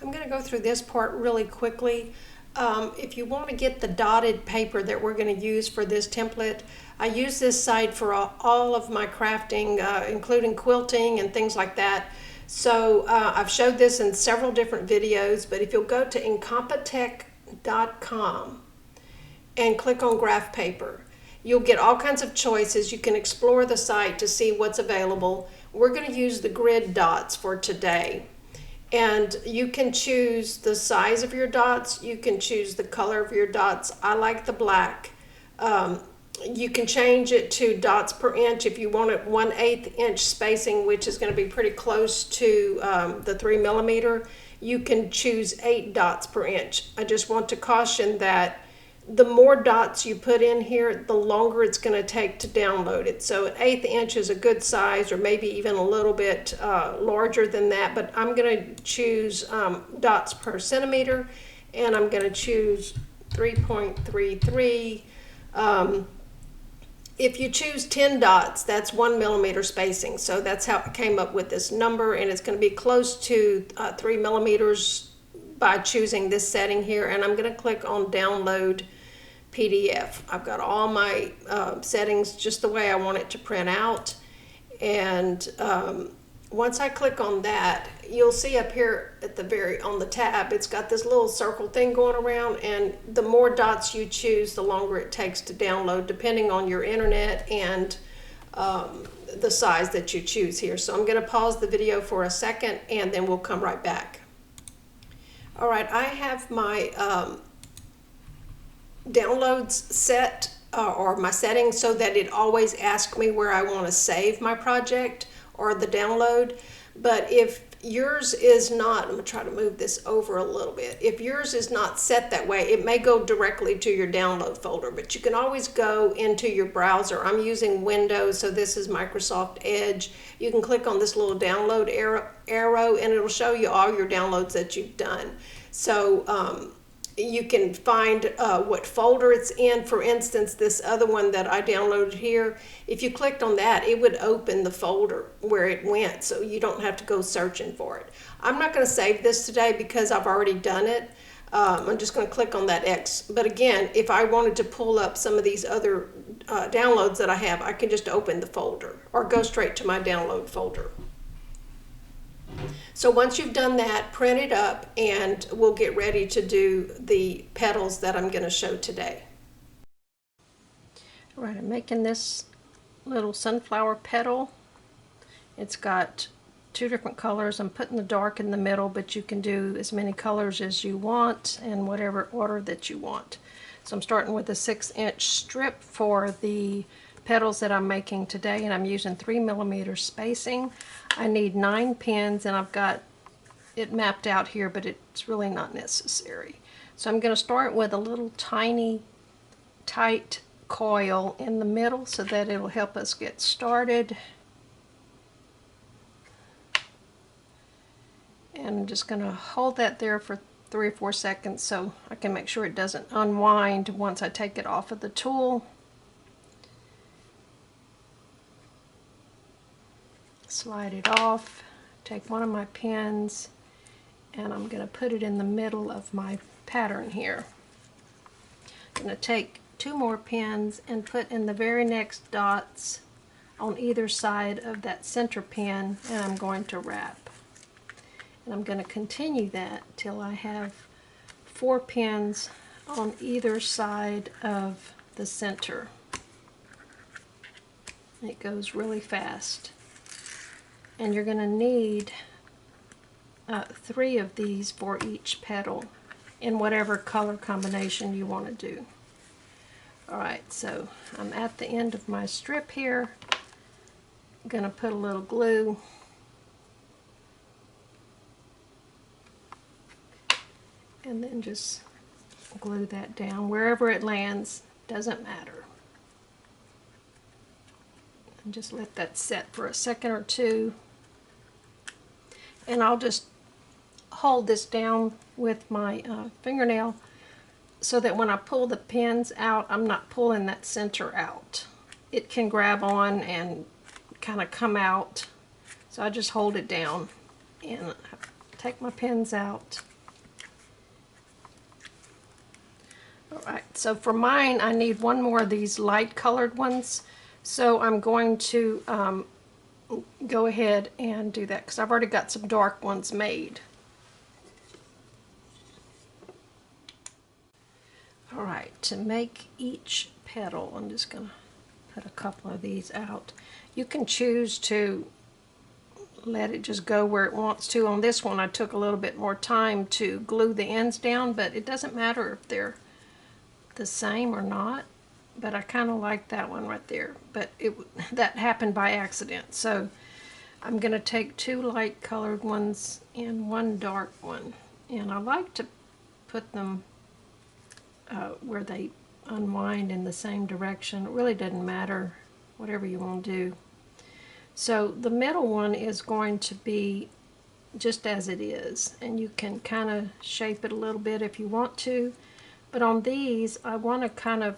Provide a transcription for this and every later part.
I'm going to go through this part really quickly. If you want to get the dotted paper that we're going to use for this template, I use this site for all of my crafting, including quilting and things like that. So I've showed this in several different videos, but if you'll go to incompetech.com and click on graph paper, you'll get all kinds of choices. You can explore the site to see what's available. We're going to use the grid dots for today. And you can choose the size of your dots. You can choose the color of your dots. I like the black. You can change it to dots per inch if you want it 1/8 inch spacing, which is going to be pretty close to the 3 millimeter. You can choose 8 dots per inch. I just want to caution that the more dots you put in here, the longer it's going to take to download it. So an 1/8 inch is a good size, or maybe even a little bit larger than that, but I'm going to choose dots per centimeter, and I'm going to choose 3.33. If you choose 10 dots, that's 1 millimeter spacing. So that's how I came up with this number, and it's going to be close to 3 millimeters by choosing this setting here. And I'm going to click on download PDF. I've got all my settings just the way I want it to print out. And once I click on that, you'll see up here at the on the tab, it's got this little circle thing going around, and the more dots you choose, the longer it takes to download, depending on your internet and the size that you choose here. So I'm going to pause the video for a second, and then we'll come right back. All right, I have my downloads set or my settings so that it always asks me where I want to save my project or the download. But if yours is not, I'm going to try to move this over a little bit. If yours is not set that way, it may go directly to your download folder, but you can always go into your browser. I'm using Windows, so this is Microsoft Edge. You can click on this little download arrow and it'll show you all your downloads that you've done. So you can find what folder it's in. For instance, this other one that I downloaded here, if you clicked on that, it would open the folder where it went, so you don't have to go searching for it. I'm not going to save this today because I've already done it. I'm just going to click on that X. But again, if I wanted to pull up some of these other downloads that I have, I can just open the folder or go straight to my download folder. So once you've done that, print it up, and we'll get ready to do the petals that I'm going to show today. All right, I'm making this little sunflower petal. It's got 2 different colors. I'm putting the dark in the middle, but you can do as many colors as you want in whatever order that you want. So I'm starting with a 6-inch strip for the petals that I'm making today, and I'm using 3 millimeter spacing. I need 9 pins, and I've got it mapped out here, but it's really not necessary. So I'm going to start with a little tiny tight coil in the middle so that it'll help us get started. And I'm just going to hold that there for 3 or 4 seconds so I can make sure it doesn't unwind once I take it off of the tool. Slide it off, take one of my pins, and I'm going to put it in the middle of my pattern here. I'm going to take 2 more pins and put in the very next dots on either side of that center pin, and I'm going to wrap. And I'm going to continue that till I have 4 pins on either side of the center. It goes really fast. And you're going to need 3 of these for each petal in whatever color combination you want to do. Alright, so I'm at the end of my strip here. I'm going to put a little glue. And then just glue that down. Wherever it lands, doesn't matter. And just let that set for a second or 2. And I'll just hold this down with my fingernail so that when I pull the pins out, I'm not pulling that center out. It can grab on and kind of come out. So I just hold it down and take my pins out Alright, so for mine I need one more of these light colored ones. So I'm going to go ahead and do that because I've already got some dark ones made. Alright, to make each petal, I'm just going to put a couple of these out. You can choose to let it just go where it wants to. On this one I took a little bit more time to glue the ends down, but it doesn't matter if they're the same or not. But I kind of like that one right there, but that happened by accident. So I'm going to take two light colored ones and one dark one, and I like to put them where they unwind in the same direction. It really doesn't matter, whatever you want to do. So the middle one is going to be just as it is, and you can kind of shape it a little bit if you want to, but on these I want to kind of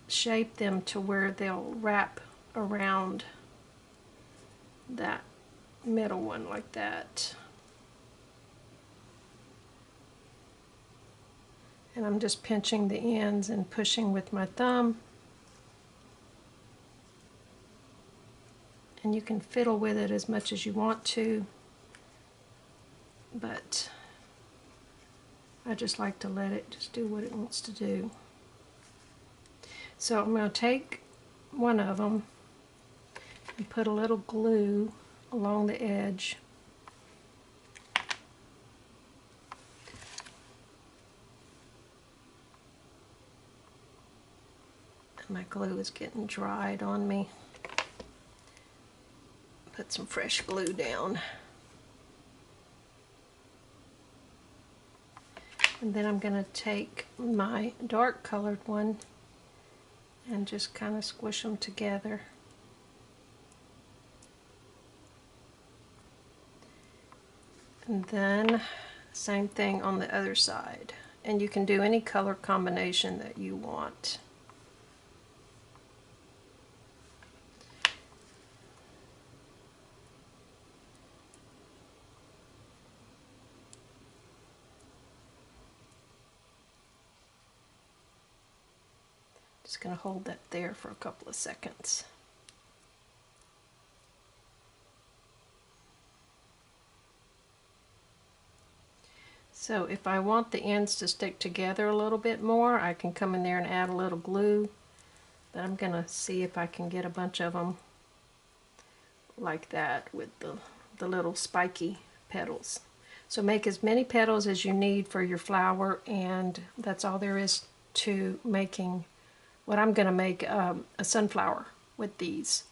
shape them to where they'll wrap around that middle one like that. And I'm just pinching the ends and pushing with my thumb. And you can fiddle with it as much as you want to, but I just like to let it just do what it wants to do. So I'm going to take one of them and put a little glue along the edge. My glue is getting dried on me. Put some fresh glue down. And then I'm going to take my dark colored one and just kind of squish them together. And then same thing on the other side. And you can do any color combination that you want. Just going to hold that there for a couple of seconds. So if I want the ends to stick together a little bit more, I can come in there and add a little glue. But I'm going to see if I can get a bunch of them like that with the little spiky petals. So make as many petals as you need for your flower, and that's all there is to making what I'm going to make a sunflower with these.